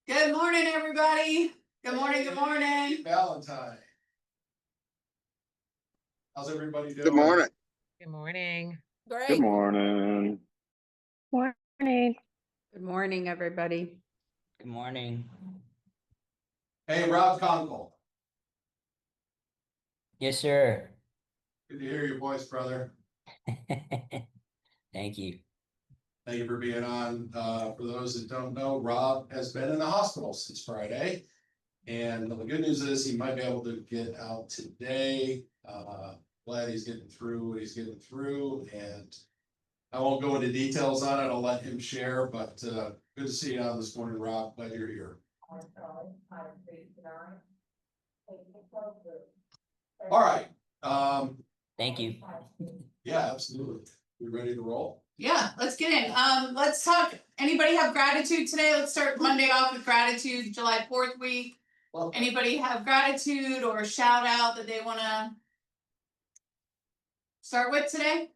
Good morning, everybody. Good morning, good morning. Valentine. How's everybody doing? Good morning. Good morning. Great. Good morning. Morning. Good morning, everybody. Good morning. Hey, Rob Conkle. Yes, sir. Good to hear your voice, brother. Thank you. Thank you for being on. For those that don't know, Rob has been in the hospital since Friday. And the good news is he might be able to get out today. Glad he's getting through what he's getting through. And I won't go into details on it. I'll let him share, but good to see you on this morning, Rob. Glad you're here. All right. Thank you. Yeah, absolutely. You ready to roll? Yeah, let's get in. Let's talk. Anybody have gratitude today? Let's start Monday off with gratitude, July 4th week. Well, Anybody have gratitude or a shout out that they want to start with today?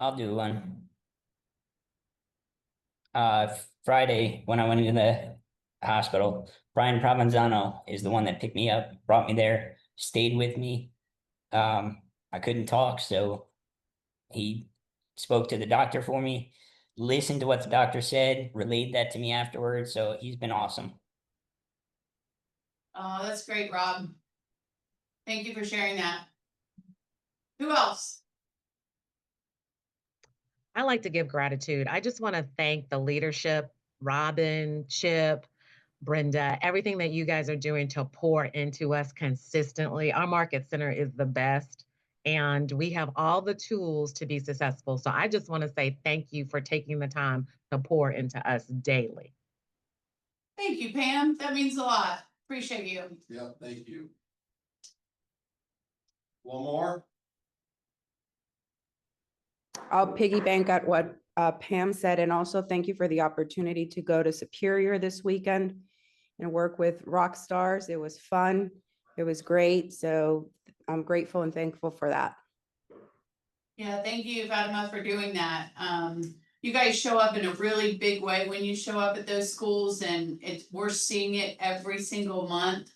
I'll do one. Friday, when I went into the hospital, Brian Provenzano is the one that picked me up, brought me there, stayed with me. I couldn't talk, so he spoke to the doctor for me, listened to what the doctor said, relayed that to me afterwards. So he's been awesome. Oh, that's great, Rob. Thank you for sharing that. Who else? I like to give gratitude. I just want to thank the leadership, Robin, Chip, Brenda, everything that you guys are doing to pour into us consistently. Our market center is the best, and we have all the tools to be successful. So I just want to say thank you for taking the time to pour into us daily. Thank you, Pam. That means a lot. Appreciate you. Yep, thank you. One more. I'll piggyback at what Pam said, and also thank you for the opportunity to go to Superior this weekend and work with rock stars. It was fun. It was great. So I'm grateful and thankful for that. Yeah, thank you, Fatima, for doing that. You guys show up in a really big way when you show up at those schools, and we're seeing it every single month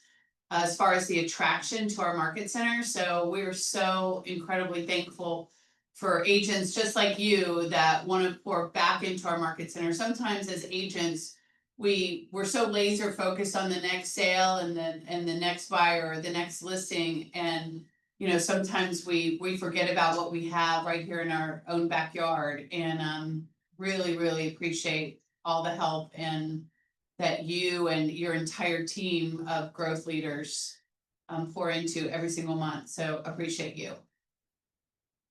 as far as the attraction to our market center. So we're so incredibly thankful for agents just like you that want to pour back into our market center. Sometimes as agents, we're so laser focused on the next sale and the next buyer or the next listing, and sometimes we forget about what we have right here in our own backyard. And really appreciate all the help and that you and your entire team of growth leaders pour into every single month. So appreciate you.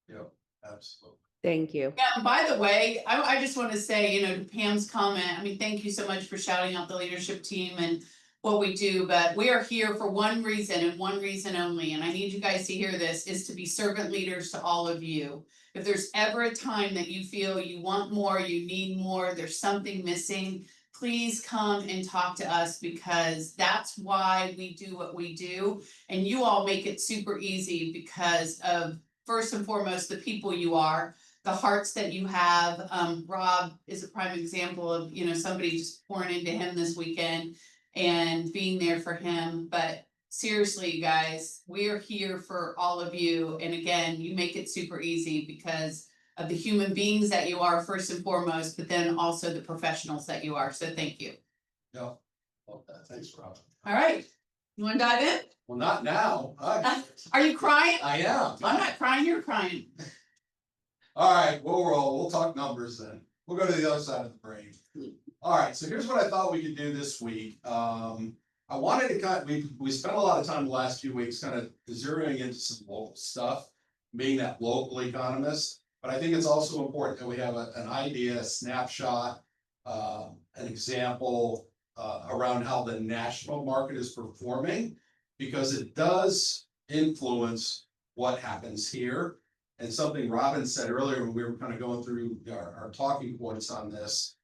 Yep, absolutely. Thank you. Yeah, by the way, I just want to say, to Pam's comment, I mean, thank you so much for shouting out the leadership team and what we do, but we are here for one reason and one reason only, and I need you guys to hear this, is to be servant leaders to all of you. If there's ever a time that you feel you want more, you need more, there's something missing, please come and talk to us, because that's why we do what we do. And you all make it super easy because of, first and foremost, the people you are, the hearts that you have. Rob is a prime example of, somebody just pouring into him this weekend and being there for him. But seriously, you guys, we're here for all of you. And again, you make it super easy because of the human beings that you are first and foremost, but then also the professionals that you are. So thank you. Yep. Love that. Thanks, Rob. All right. You want to dive in? Well, not now. Are you crying? I am. I'm not crying, you're crying. All right, we'll roll. We'll talk numbers then. We'll go to the other side of the brain. All right, so here's what I thought we could do this week. I wanted to we spent a lot of time the last few weeks kind of zeroing into some local stuff, being that local economist. But I think it's also important that we have an idea, a snapshot, an example around how the national market is performing, because it does influence what happens here. And something Robin said earlier when we were kind of going through our talking points on this,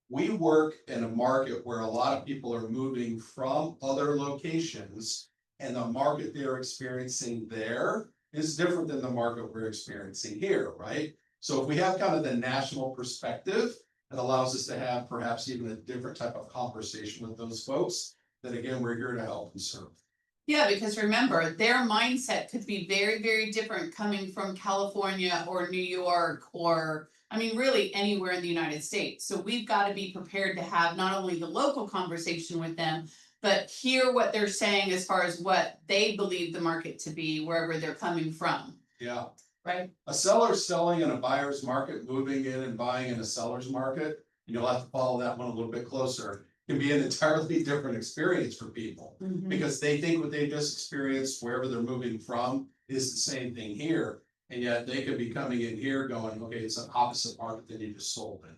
we work in a market where a lot of people are moving from other locations, and the market they're experiencing there is different than the market we're experiencing here, right? So if we have kind of the national perspective, It allows us to have perhaps even a different type of conversation with those folks that again, we're here to help and serve. Yeah, because remember, their mindset could be very, very different coming from California or New York or, I mean, really anywhere in the United States. So we've got to be prepared to have not only the local conversation with them, but hear what they're saying as far as what they believe the market to be, wherever they're coming from, Yeah. right? A seller's selling in a buyer's market, moving in and buying in a seller's market, you'll have to follow that one a little bit closer, can be an entirely different experience for people. Mhm. Because they think what they just experienced wherever they're moving from is the same thing here. And yet they could be coming in here going, okay, it's an opposite market than you just sold in.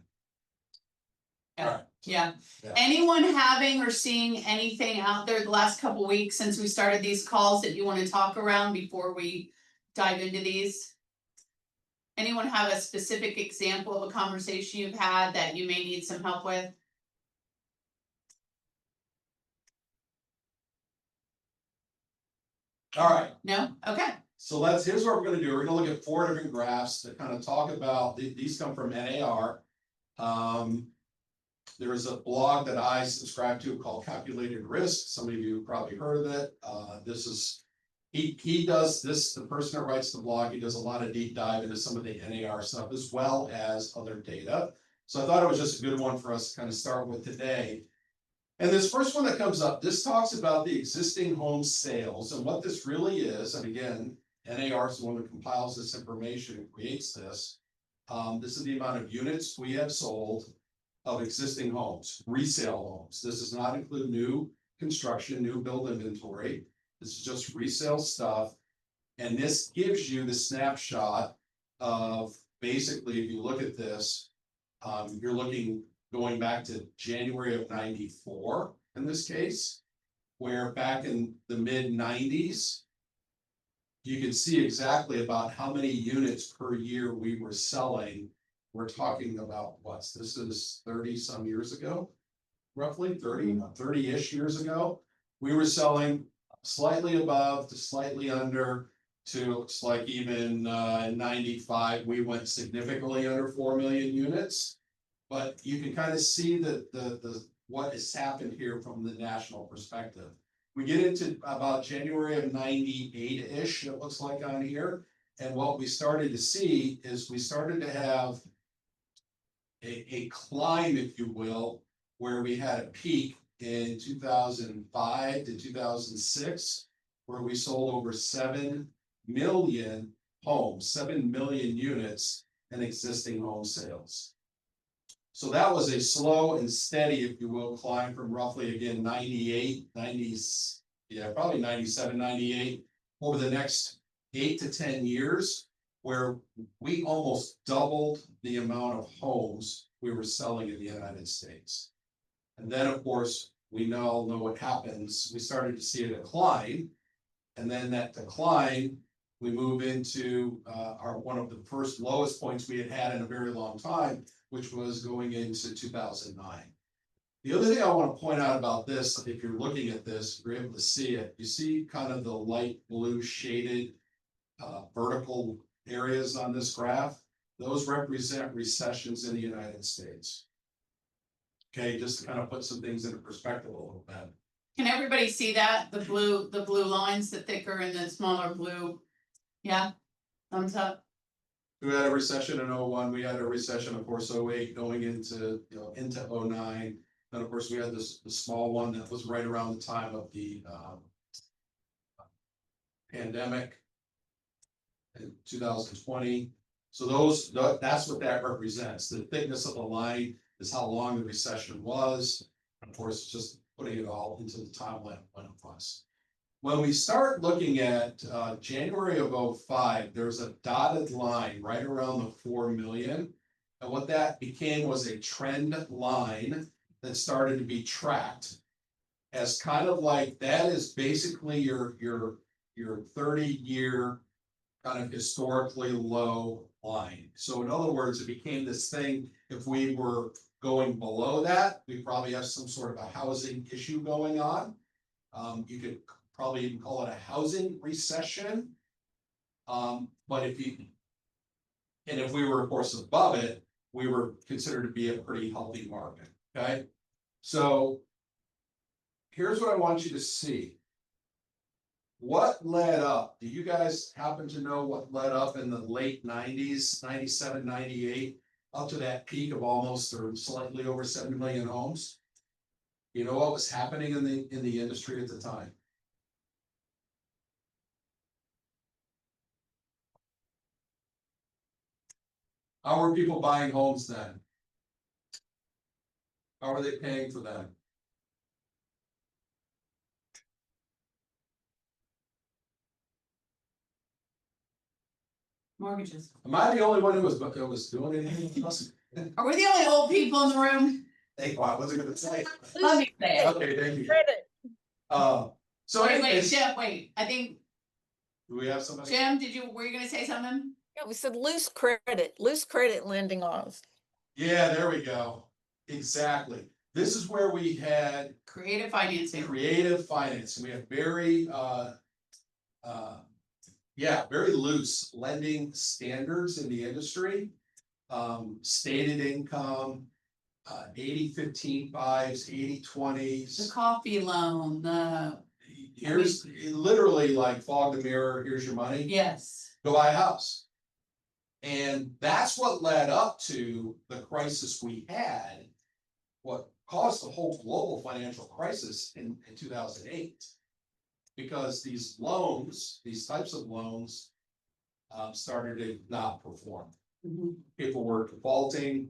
Yeah. Alright. Yeah. Yeah. Anyone having or seeing anything out there the last couple weeks since we started these calls that you want to talk around before we dive into these? Anyone have a specific example of a conversation you've had that you may need some help with? Alright, No? Okay. so here's what we're gonna do, we're gonna look at 4 different graphs that kind of talk about, these come from NAR. There is a blog that I subscribe to called Calculated Risk, some of you have probably heard of it, this is, he does this, the person that writes the blog, he does a lot of deep dive into some of the NAR stuff as well as other data. So I thought it was just a good one for us to kind of start with today. And this first one that comes up, this talks about the existing home sales and what this really is, and again, NAR is the one that compiles this information and creates this. This is the amount of units we have sold of existing homes, resale homes. This does not include new construction, new build inventory. This is just resale stuff. And this gives you the snapshot of basically, if you look at this, you're looking going back to January of 94 in this case, where back in the mid-90s, you can see exactly about how many units per year we were selling. We're talking about this is 30 some years ago, roughly 30-ish years ago. We were selling slightly above to slightly under to looks like even in 95, we went significantly under 4 million units. But you can kind of see the what has happened here from the national perspective. We get into about January of 98-ish, it looks like on here. And what we started to see is we started to have a climb, if you will, where we had a peak in 2005 to 2006, where we sold over 7 million homes, 7 million units in existing home sales. So that was a slow and steady, if you will, climb from roughly again 98, 90s, yeah, probably 97, 98 over the next 8 to 10 years, where we almost doubled the amount of homes we were selling in the United States. And then, of course, we all know what happens. We started to see a decline, and then that decline, we move into one of the first lowest points we had in a very long time, which was going into 2009. The other thing I want to point out about this, if you're looking at this, you're able to see it. You see kind of the light blue shaded vertical areas on this graph. Those represent recessions in the United States. Okay, just to kind of put some things into perspective a little bit. Can everybody see that? The blue lines, the thicker and the smaller blue? Yeah, thumbs up. We had a recession in 01, we had a recession, of course, 08 going into, into 09. Then, of course, we had the small one that was right around the time of the pandemic in 2020. So that's what that represents. The thickness of the line is how long the recession was. Of course, just putting it all into the timeline when it was. When we start looking at January of 05, there's a dotted line right around the 4 million. And what that became was a trend line that started to be tracked as kind of like, that is basically your 30-year kind of historically low line. So in other words, it became this thing, if we were going below that, we probably have some sort of a housing issue going on. You could probably even call it a housing recession. But if we were, of course, above it, we were considered to be a pretty healthy market, okay? So here's what I want you to see. What led up? Do you guys happen to know what led up in the late 90s, 97, 98, up to that peak of almost or slightly over 7 million homes? You know what was happening in the industry at the time? How were people buying homes then? How are they paying for them? Mortgages. Am I the only one who was doing anything else? Are we the only old people in the room? Hey, I wasn't gonna say. Let me say it. Okay, thank you. So Wait, anyways, Jim, wait, I think, do we have somebody? Jim, were you gonna say something? Yeah, we said loose credit lending laws. Yeah, there we go. Exactly. This is where we had Creative financing. creative finance. We have very, very loose lending standards in the industry. Stated income, 80-15 5s, 80-20s. The coffee loan, Here's literally like fog the mirror, here's your money. yes. Go buy a house. And that's what led up to the crisis we had, what caused the whole global financial crisis in 2008. Because these loans, these types of loans, started to not perform. People were defaulting.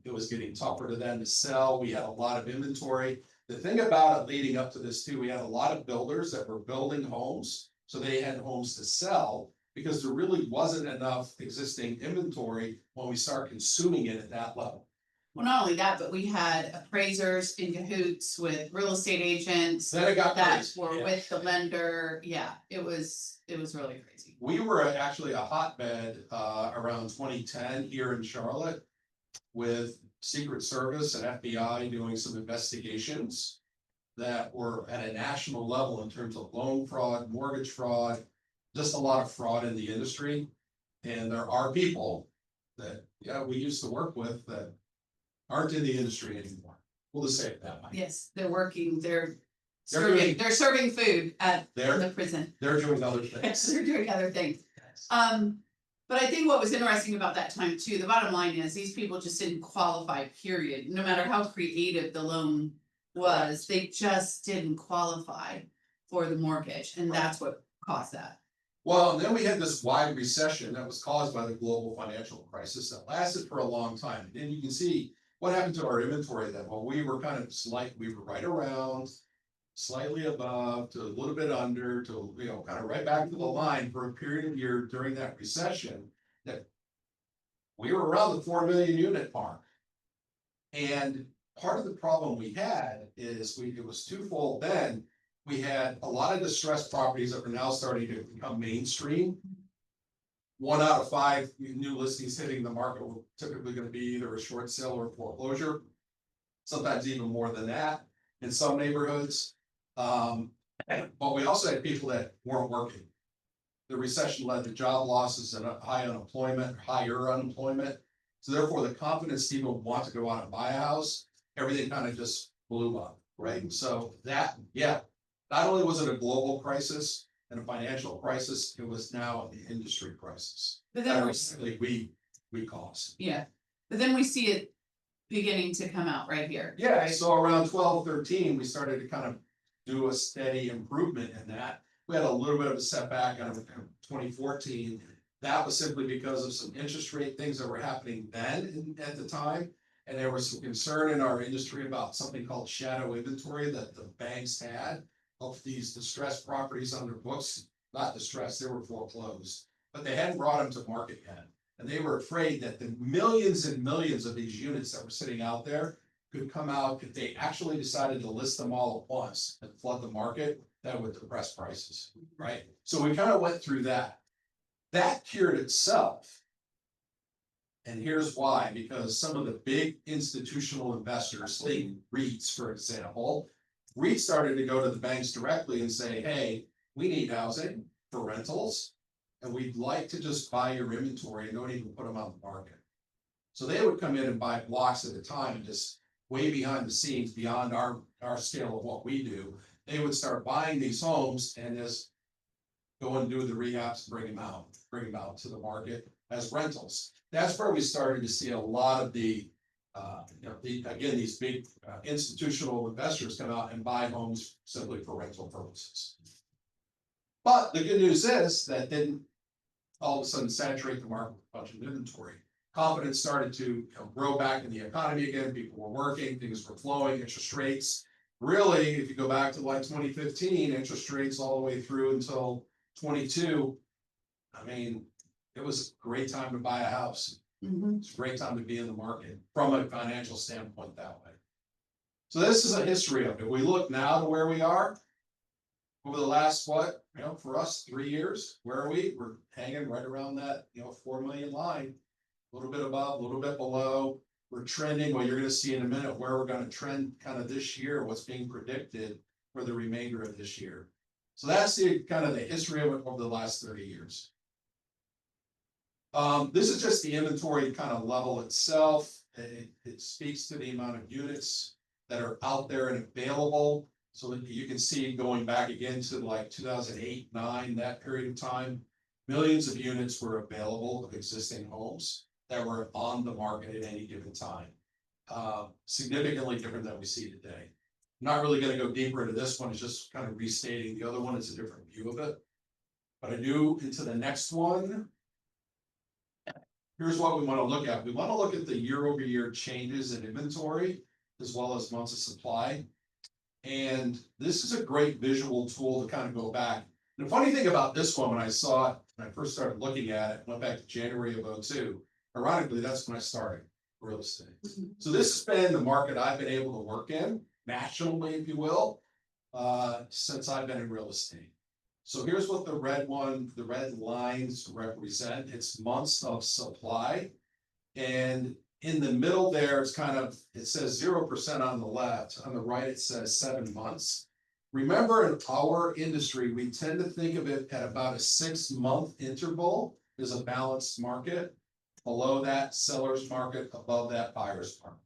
It was getting tougher to them to sell. We had a lot of inventory. The thing about it leading up to this too, we had a lot of builders that were building homes, so they had homes to sell because there really wasn't enough existing inventory when we start consuming it at that level. Well, not only that, but we had appraisers in cahoots with real estate agents Then it got that crazy. were Yeah. with the lender. Yeah, it was really crazy. We were actually a hotbed around 2010 here in Charlotte with Secret Service and FBI doing some investigations that were at a national level in terms of loan fraud, mortgage fraud, just a lot of fraud in the industry. And there are people that, we used to work with that aren't in the industry anymore. We'll just say it that way. Yes, they're working, they're doing- serving food at They're, the prison. they're doing other Yes, things. they're doing other things. But I think what was interesting about that time too, the bottom line is these people just didn't qualify, period. No matter how creative the loan was, they just didn't qualify for the mortgage, and that's what caused that. Well, and then we had this wide recession that was caused by the global financial crisis that lasted for a long time. And you can see what happened to our inventory then. Well, we were kind of we were right around, slightly above to a little bit under to, kind of right back to the line for a period of year during that recession that we were around the 4 million unit mark. And part of the problem we had is it was twofold then. We had a lot of distressed properties that were now starting to become mainstream. 1 out of 5 new listings hitting the market were typically going to be either a short sale or foreclosure. Sometimes even more than that in some neighborhoods. But we also had people that weren't working. The recession led to job losses and higher unemployment. So therefore, the confidence people want to go out and buy a house, everything kind of just blew up, right? So that, not only was it a global crisis and a financial crisis, it was now an industry crisis. But That then, recently we caused. yeah, but then we see it beginning to come out right here. Yeah, right? so around 12, 13, we started to kind of do a steady improvement in that. We had a little bit of a setback out of 2014. That was simply because of some interest rate things that were happening then at the time. And there was some concern in our industry about something called shadow inventory that the banks had of these distressed properties on their books. Not distressed, they were foreclosed, but they hadn't brought them to market yet. And they were afraid that the millions and millions of these units that were sitting out there could come out if they actually decided to list them all at once and flood the market, that would depress prices, right? So we kind of went through that. That cured itself. And here's why, because some of the big institutional investors, think REITs, for example, REITs started to go to the banks directly and say, hey, we need housing for rentals, and we'd like to just buy your inventory and don't even put them on the market. So they would come in and buy blocks at a time and just way behind the scenes, beyond our scale of what we do. They would start buying these homes and just go and do the rehabs, bring them out to the market as rentals. That's where we started to see a lot of the, these big institutional investors come out and buy homes simply for rental purposes. But the good news is that didn't all of a sudden saturate the market with a bunch of inventory. Confidence started to grow back in the economy again. People were working, things were flowing, interest rates. Really, if you go back to like 2015, interest rates all the way through until 22. I mean, it was a great time to buy a house. It's a great time to be in the market from a financial standpoint that way. So this is a history of it. We look now to where we are over the last, for us, 3 years, where are we? We're hanging right around that, 4 million line, a little bit above, a little bit below. We're trending. Well, you're going to see in a minute where we're going to trend kind of this year, what's being predicted for the remainder of this year. So that's the kind of the history of it over the last 30 years. This is just the inventory kind of level itself. It speaks to the amount of units that are out there and available. So that you can see going back again to like 2008, 9, that period of time, millions of units were available of existing homes that were on the market at any given time. Significantly different than we see today. I'm not really going to go deeper into this one. It's just kind of restating the other one. It's a different view of it. But I do into the next one. Here's what we want to look at. We want to look at the year-over-year changes in inventory as well as months of supply. And this is a great visual tool to kind of go back. And the funny thing about this one, when I saw it, when I first started looking at it, went back to January of 2002. Ironically, that's when I started real estate. So this has been the market I've been able to work in, nationally, if you will, since I've been in real estate. So here's what the red lines represent. It's months of supply. And in the middle there, it says 0% on the left. On the right, it says 7 months. Remember, in our industry, we tend to think of it at about a 6-month interval as a balanced market. Below that, seller's market. Above that, buyer's market.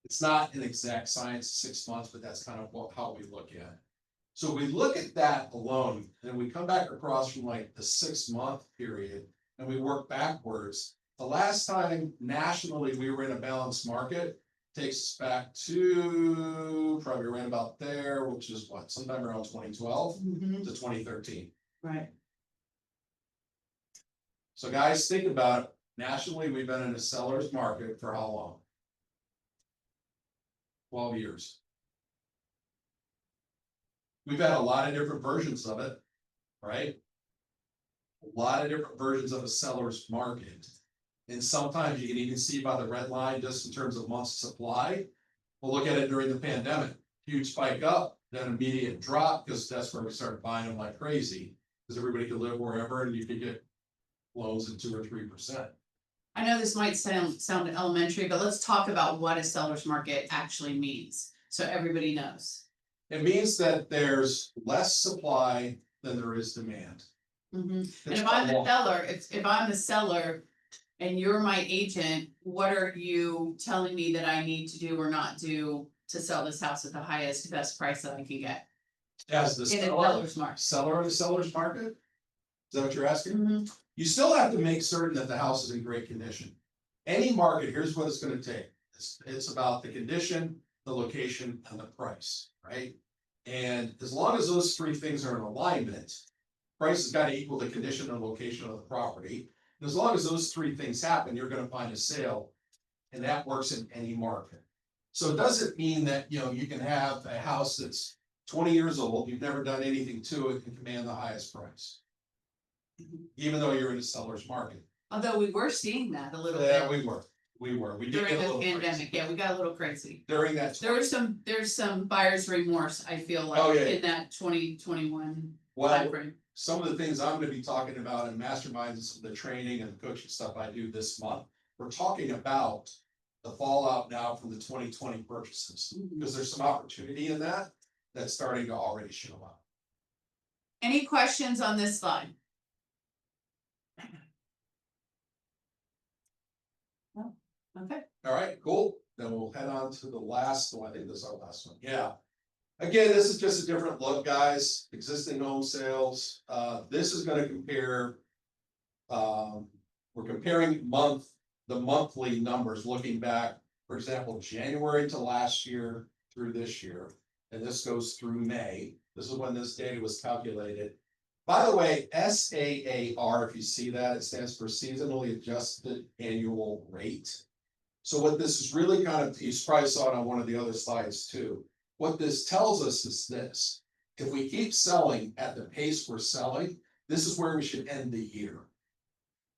It's not an exact science, 6 months, but that's kind of how we look at it. So we look at that alone, and we come back across from like the 6-month period, and we work backwards. The last time nationally we were in a balanced market takes us back to probably around about there, which is what, sometime around 2012 to 2013. Right. So guys, think about it. Nationally, we've been in a seller's market for how long? 12 years. We've had a lot of different versions of it, right? A lot of different versions of a seller's market. And sometimes you can even see by the red line, just in terms of months of supply. We'll look at it during the pandemic. Huge spike up, then immediate drop, because that's where we started buying them like crazy. Because everybody could live wherever and you could get loans at 2 or 3%. I know this might sound elementary, but let's talk about what a seller's market actually means, so everybody knows. It means that there's less supply than there is demand. And if I'm the seller, if I'm the seller and you're my agent, what are you telling me that I need to do or not do to sell this house at the highest, best price that I can get? As the In a seller's market. seller in a seller's market? Is that what you're asking? Mhm. You still have to make certain that the house is in great condition. Any market, here's what it's going to take. It's about the condition, the location, and the price, right? And as long as those 3 things are in alignment, price has got to equal the condition and location of the property. And as long as those 3 things happen, you're going to find a sale, and that works in any market. So it doesn't mean that, you can have a house that's 20 years old, you've never done anything to it, and command the highest price. Even though you're in a seller's market. Although we were seeing that a little Yeah, bit we were. We did during get a the little pandemic. crazy. Yeah, we got a little crazy. During that. There's some buyer's remorse, I feel like, Oh, yeah. in that 2021 Well, timeframe. some of the things I'm going to be talking about in masterminds and some of the training and coaching stuff I do this month, we're talking about the fallout now from the 2020 purchases, because there's some opportunity in that that's starting to already show up. Any questions on this slide? No? Okay, All right, cool. Then we'll head on to the last one. I think this is our last one. Yeah. Again, this is just a different look, guys. Existing home sales. This is gonna compare. We're comparing the monthly numbers, looking back, for example, January to last year through this year. And this goes through May. This is when this data was calculated. By the way, SAAR, if you see that, it stands for seasonally adjusted annual rate. So what this is really kind of, you probably saw it on one of the other slides too. What this tells us is this: if we keep selling at the pace we're selling, this is where we should end the year.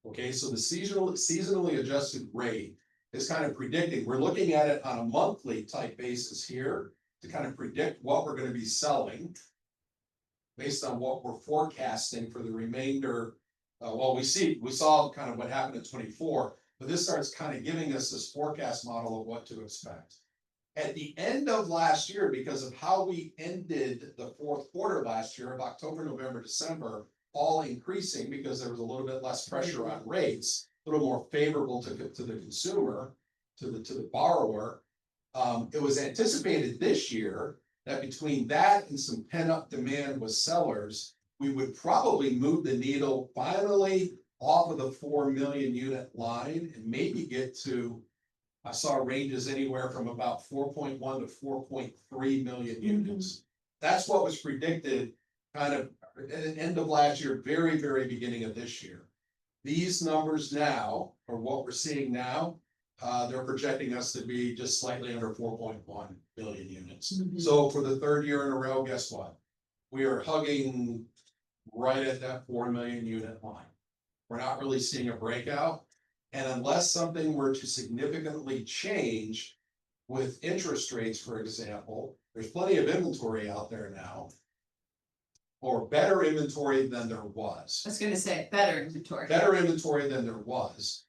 Okay, so the seasonally adjusted rate is kind of predicting, we're looking at it on a monthly type basis here to kind of predict what we're gonna be selling based on what we're forecasting for the remainder. We saw kind of what happened in 24, but this starts kind of giving us this forecast model of what to expect. At the end of last year, because of how we ended the fourth quarter last year of October, November, December, all increasing because there was a little bit less pressure on rates, a little more favorable to the consumer, to the borrower. It was anticipated this year that between that and some pent-up demand with sellers, we would probably move the needle finally off of the 4 million unit line and maybe get to, I saw ranges anywhere from about 4.1 to 4.3 million units. That's what was predicted kind of at the end of last year, very, very beginning of this year. These numbers now, or what we're seeing now, they're projecting us to be just slightly under 4.1 billion units. So for the third year in a row, guess what? We are hugging right at that 4 million unit line. We're not really seeing a breakout. And unless something were to significantly change with interest rates, for example, there's plenty of inventory out there now, or better inventory than there was. I was gonna say, better inventory. Better inventory than there was.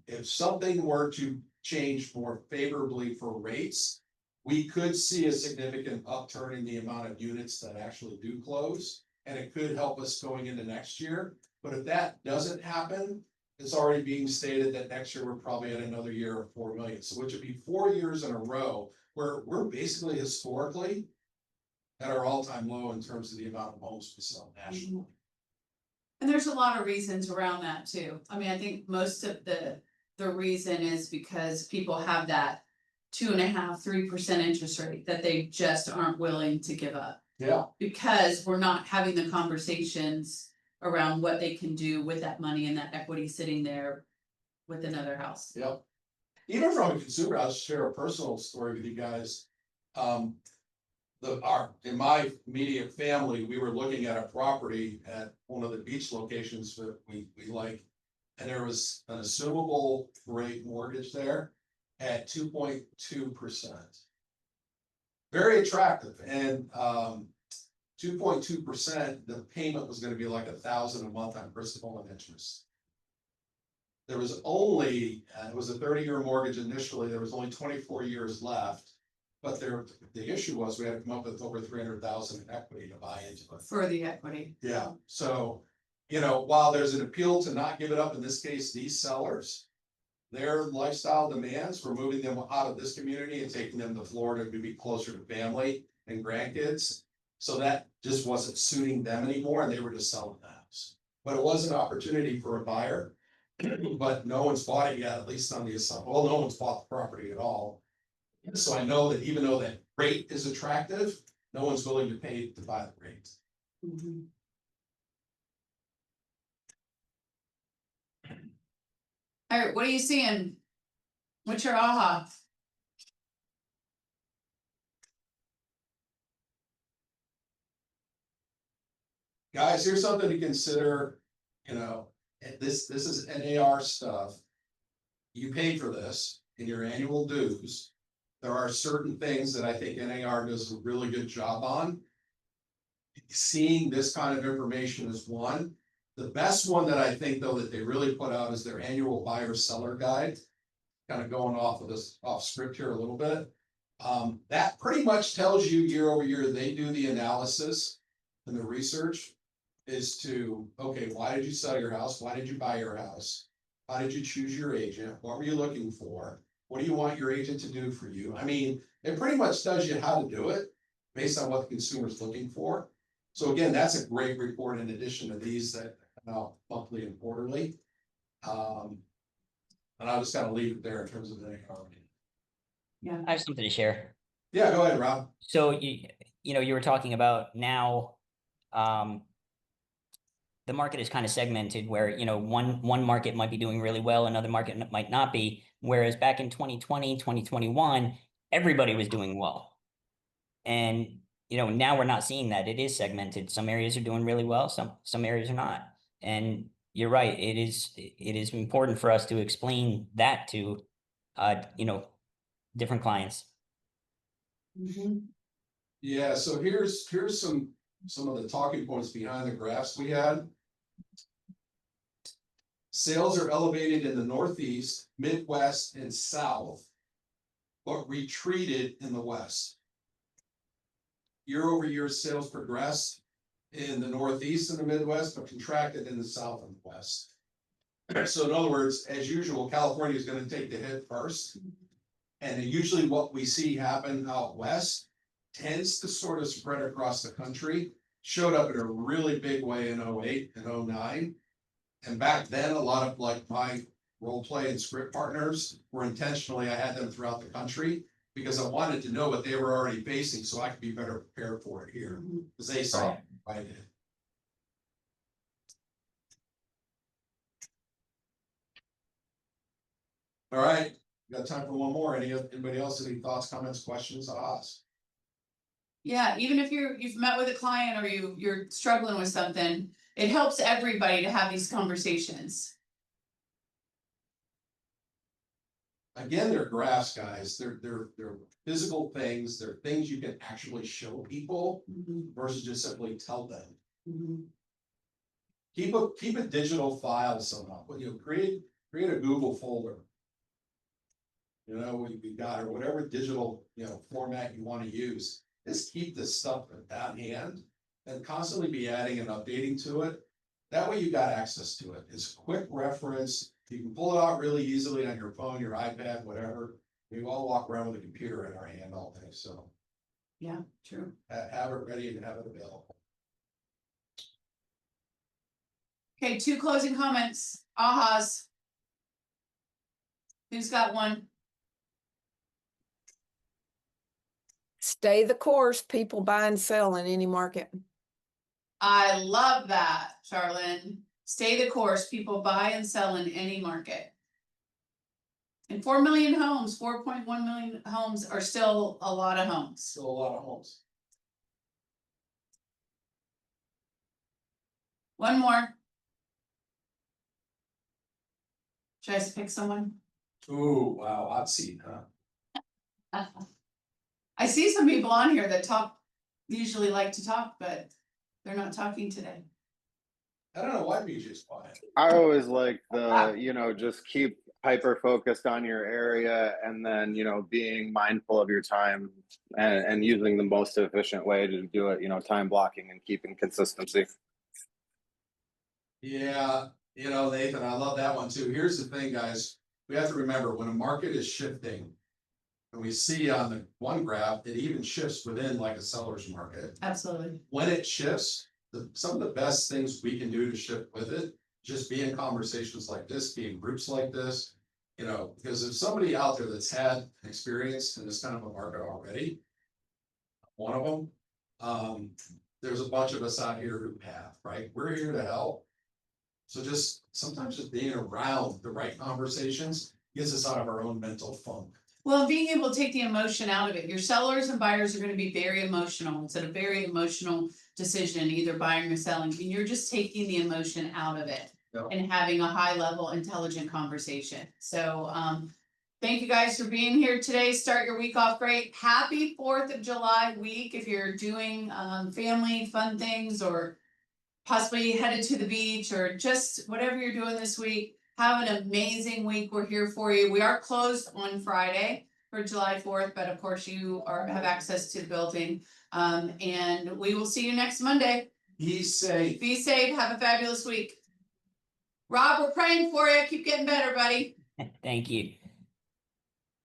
If something were to change more favorably for rates, we could see a significant upturn in the amount of units that actually do close, and it could help us going into next year. But if that doesn't happen, it's already being stated that next year we're probably at another year of 4 million. So which would be 4 years in a row where we're basically historically at our all-time low in terms of the amount of homes we sell nationally. And there's a lot of reasons around that too. I mean, I think most of the reason is because people have that 2.5%, 3% interest rate that they just aren't willing to give up. Yeah, Because we're not having the conversations around what they can do with that money and that equity sitting there with another house. yeah. Even from a consumer, I'll share a personal story with you guys. In my immediate family, we were looking at a property at one of the beach locations that we like. And there was an assumable rate mortgage there at 2.2%. Very attractive, and 2.2%, the payment was gonna be like $1,000 a month on principal and interest. There was only, it was a 30-year mortgage initially, there was only 24 years left. But the issue was we had to come up with over 300,000 in equity to buy into it. For the equity. Yeah, so, while there's an appeal to not give it up, in this case, these sellers, their lifestyle demands, we're moving them out of this community and taking them to Florida to be closer to family and grandkids. So that just wasn't suiting them anymore, and they were just selling the house. But it was an opportunity for a buyer, but no one's bought it yet, at least on the assumption, well, no one's bought the property at all. So I know that even though that rate is attractive, no one's willing to pay to buy the rate. All right, what are you seeing? What's your aha? Guys, here's something to consider, this is NAR stuff. You paid for this in your annual dues. There are certain things that I think NAR does a really good job on. Seeing this kind of information is one. The best one that I think though that they really put out is their annual buyer seller guide. Kind of going off of this off script here a little bit. That pretty much tells you year over year, they do the analysis and the research is to, okay, why did you sell your house? Why did you buy your house? How did you choose your agent? What were you looking for? What do you want your agent to do for you? I mean, it pretty much tells you how to do it based on what the consumer's looking for. So again, that's a great report in addition to these that come out monthly and quarterly. And I'll just kind of leave it there in terms of the economy. Yeah. I have something to share. Yeah, go ahead, Rob. So you were talking about now, the market is kind of segmented where, one market might be doing really well, another market might not be. Whereas back in 2020, 2021, everybody was doing well. And, now we're not seeing that. It is segmented. Some areas are doing really well, some areas are not. And you're right. It is important for us to explain that to, different clients. Yeah, so here's some of the talking points behind the graphs we had. Sales are elevated in the Northeast, Midwest, and South, but retreated in the West. Year over year, sales progressed in the Northeast and the Midwest, but contracted in the South and West. So in other words, as usual, California is going to take the hit first. And usually what we see happen out West tends to sort of spread across the country. Showed up in a really big way in 08 and 09. And back then, a lot of like my role play and script partners were intentionally, I had them throughout the country because I wanted to know what they were already facing so I could be better prepared for it here. Because they saw it, I did. All right, we got time for one more. Anybody else, any thoughts, comments, questions, ahas? Yeah, even if you've met with a client or you're struggling with something, it helps everybody to have these conversations. Again, they're graphs, guys. They're physical things. They're things you can actually show people versus just simply tell them. Keep a digital file somehow. Create a Google folder. We got or whatever digital format you want to use. Just keep this stuff at hand and constantly be adding and updating to it. That way you got access to it. It's a quick reference. You can pull it out really easily on your phone, your iPad, whatever. We all walk around with a computer in our hand all day, so. Yeah, true. Have it ready and have it available. Okay, 2 closing comments. Ahas. Who's got one? Stay the course. People buy and sell in any market. I love that, Charlene. Stay the course. People buy and sell in any market. And 4 million homes, 4.1 million homes are still a lot of homes. Still a lot of homes. One more. Should I just pick someone? Ooh, wow, hot seat, huh? I see some people on here that usually like to talk, but they're not talking today. I don't know why BJ's quiet. I always like the, just keep hyper focused on your area and then, being mindful of your time and using the most efficient way to do it, time blocking and keeping consistency. Yeah, Nathan, I love that one too. Here's the thing, guys. We have to remember when a market is shifting, and we see on the one graph, it even shifts within like a seller's market. Absolutely. When it shifts, some of the best things we can do to shift with it, just be in conversations like this, be in groups like this, because if somebody out there that's had experience in this kind of a market already, one of them, there's a bunch of us out here who have, right? We're here to help. So sometimes just being around the right conversations gets us out of our own mental funk. Well, being able to take the emotion out of it. Your sellers and buyers are going to be very emotional. It's a very emotional decision, either buying or selling. And you're just taking the emotion out of it and having a high level, intelligent conversation. So thank you guys for being here today. Start your week off great. Happy 4th of July week. If you're doing family fun things or possibly headed to the beach or just whatever you're doing this week. Have an amazing week. We're here for you. We are closed on Friday for July 4th, but of course you have access to the building. And we will see you next Monday. Be safe. Be safe. Have a fabulous week. Rob, we're praying for you. Keep getting better, buddy. Thank you.